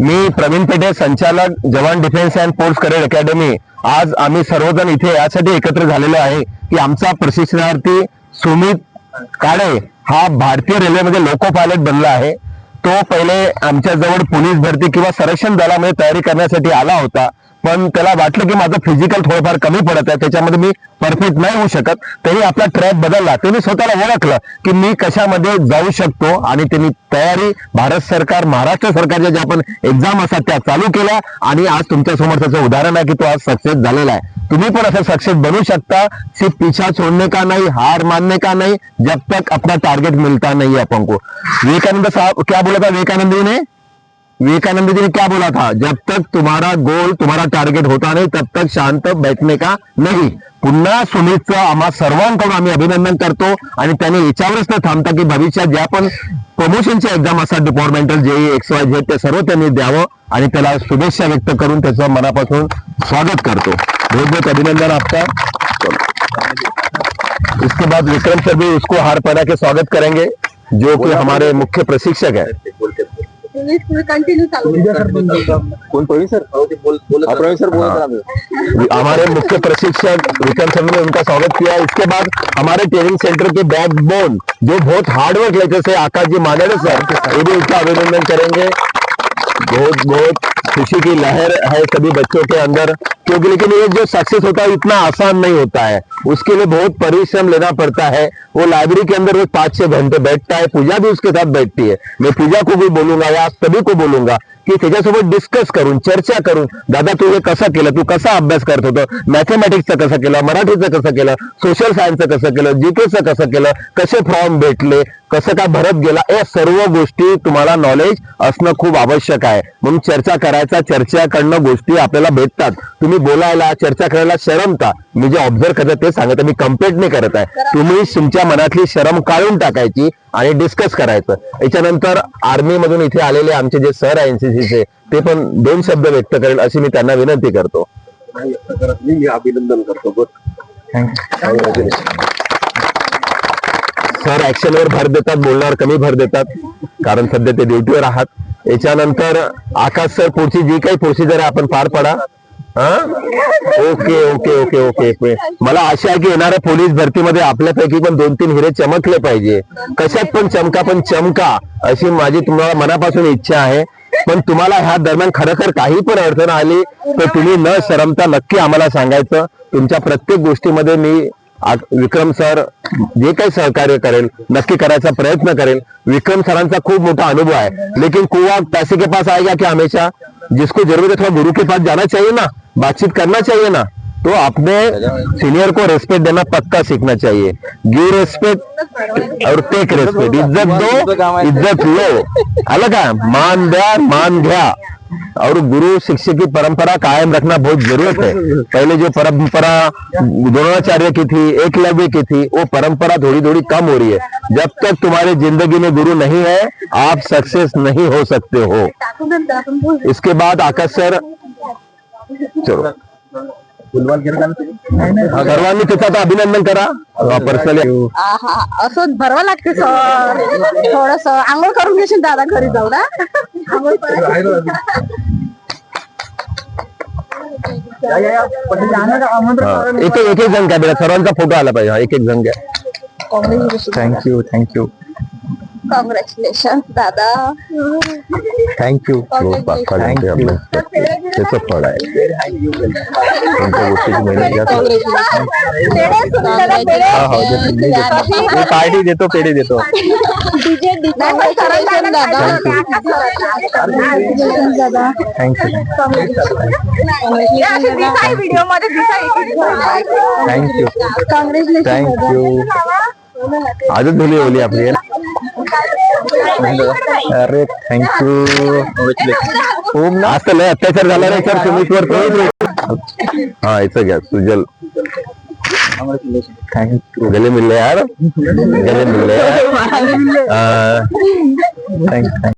मी प्रवीण पेठे, संचालक जवान defence and post career academy. आज आम्ही सर्वजण इथे यासाठी एकत्र झालेलो आहे की आमचा प्रशिक्षणार्थी सुमित काळे हा भारतीय रेल्वेमध्ये लोको पायलट बनला आहे. तो पहिले आमच्या जवळ पोलीस भरती किंवा संरक्षण दलामध्ये तयारी करण्यासाठी आला होता, पण त्याला वाटलं की माझं फिजिकल थोडंफार कमी पडत आहे, त्याच्यामध्ये मी परफेक्ट नाही होऊ शकत. त्यांनी आपला ट्रॅक बदलला. त्यांनी स्वतःला ओळखलं की मी कशामध्ये जाऊ शकतो आणि त्यांनी तयारी भारत सरकार, महाराष्ट्र सरकारच्या ज्या पण एक्झाम असतात त्या चालू केल्या आणि आज तुमच्या समोर त्याचं उदाहरण आहे की तो आज सक्सेस झालेला आहे. तुम्ही पण असं सक्सेस बनू शकता. सिर्फ पीछा छोड़ने का नहीं, हार मानने का नहीं, जब तक अपना टारगेट मिलता नहीं है अपन को. विवेकानंद साहब क्या बोला था? विवेकानंद जी ने क्या बोला था? जब तक तुम्हारा गोल, तुम्हारा टार्गेट होता नहीं तब तक शांत बैठने का नहीं. पुन्हा सुमितचं आम्हा सर्वांकडून आम्ही अभिनंदन करतो आणि त्याने याच्यावरच न थांबता की भविष्यात ज्या पण प्रमोशनच्या एक्झाम असतात, डिपार्टमेंटल, JEE, XYZ, ते सर्व त्यांनी द्यावं आणि त्याला शुभेच्छा व्यक्त करून त्याचं मनापासून स्वागत करतो. बहुत बहुत अभिनंदन आपका. इसके बाद विक्रम सर भी उसको हार पहना के स्वागत करेंगे, जो कि हमारे मुख्य प्रशिक्षक है. कौन प्रवीण सर? प्रवीण सर बोल. हमारे मुख्य प्रशिक्षक विक्रम सर ने उनका स्वागत किया. इसके बाद हमारे ट्रेनिंग सेंटर के बैकबोन जो बहुत हार्डवर्क लेते थे आकाश जी मानेड़े सर, ये भी उनका अभिनंदन करेंगे. बहुत बहुत खुशी की लहर है सभी बच्चों के अंदर, क्योंकि लेकिन ये जो सक्सेस होता है इतना आसान नहीं होता है. उसके लिए बहुत परिश्रम लेना पड़ता है. वो लाइब्रेरी के अंदर वो 5-6 घंटे बैठता है. पूजा भी उसके साथ बैठती है. मैं पूजा को भी बोलूंगा या सभी को बोलूंगा की त्याच्यासोबत डिस्कस करून, चर्चा करून, दादा तू हे कसं केलं, तू कसा अभ्यास करत होतं, मॅथमॅटिक्सचं कसं केलं, मराठीचं कसं केलं, सोशल सायन्सचं कसं केलं, जीकेचं कसं केलं, कसे फॉर्म भेटले, कसं काय भरत गेला, या सर्व गोष्टी तुम्हाला नॉलेज असणं खूप आवश्यक आहे. म्हणून चर्चा करायचा, चर्चा करणं गोष्टी आपल्याला भेटतात. तुम्ही बोलायला, चर्चा करायला शरमता. मी जे ऑब्झर्व करत ते सांगत, मी कंप्लेंट नाही करत आहे. तुम्ही तुमच्या मनातली शरम काढून टाकायची आणि डिस्कस करायचं. याच्यानंतर आर्मी मधून इथे आलेले आमचे जे सर आहे NCCचे, ते पण 2 शब्द व्यक्त करेल अशी मी त्यांना विनंती करतो. मी अभिनंदन करतो. सर ऍक्शनवर भर देतात, बोलण्यावर कमी भर देतात, कारण सध्या ते ड्युटीवर आहात. याच्यानंतर आकाश सर पुढची जी काही प्रोसिजर आहे आपण पार पडा. Okay okay okay okay. मला आशा आहे की येणाऱ्या पोलीस भरतीमध्ये आपल्यापैकी पण 2-3 हिरे चमकले पाहिजे. कशात पण चमका, पण चमका अशी माझी तुम्हाला मनापासून इच्छा आहे. पण तुम्हाला ह्या दरम्यान खरोखर काही पण अडचण आली तर तुम्ही न शरमता नक्की आम्हाला सांगायचं. तुमच्या प्रत्येक गोष्टीमध्ये मी विक्रम सर जे काही सहकार्य करेल नक्की करायचा प्रयत्न करेल. विक्रम सरांचा खूप मोठा अनुभव है, लेकिन कुआ पैसे के पास आएगा क्या? हमेशा जिसको जरूरत है थोड़ा गुरु के पास जाना चाहिए ना, बातचीत करना चाहिए ना. तो अपने सीनियर को रेस्पेक्ट देना पक्का सीखना चाहिए. गिव रेस्पेक्ट और टेक रेस्पेक्ट. इज्जत दो, इज्जत लो. अलग है, मान द्या, मान घ्या. और गुरु शिष्य की परंपरा कायम रखना बहुत जरूरत है. पहले जो परंपरा द्रोणाचार्य की थी, एकलव्य की थी, वो परंपरा थोड़ी थोड़ी कम हो रही है. जब तक तुम्हारे जिंदगी में गुरु नहीं है आप सक्सेस नहीं हो सकते हो. इसके बाद आकाश सर, चलो सर्वांनी त्याचं अभिनंदन करा पर्सनली. असं भरवा लागते सर. थोडस आंघोळ करून घेशील दादा, घरी जाऊ ना. एक एक जण घ्या बेटा, सर्वांचा फोटो आला पाहिजे. एक जण घ्या. थँक्यू थँक्यू कॉंग्रॅच्युलेशन दादा. थँक्यू. त्याचं फळ आहे तुमच्या गोष्टीची मेहनत घ्या. पार्टी देतो, पेढे देतो. Thank you thank you. आजच धुली होली आपली. अरे थँक्यू. खूप ना असं लय अत्याचार झाला रे सर सुमितवर. हा याचं घ्या सुजल. थँक्यू. गले मिळले यार, गले मिळले यार. थँक्यू.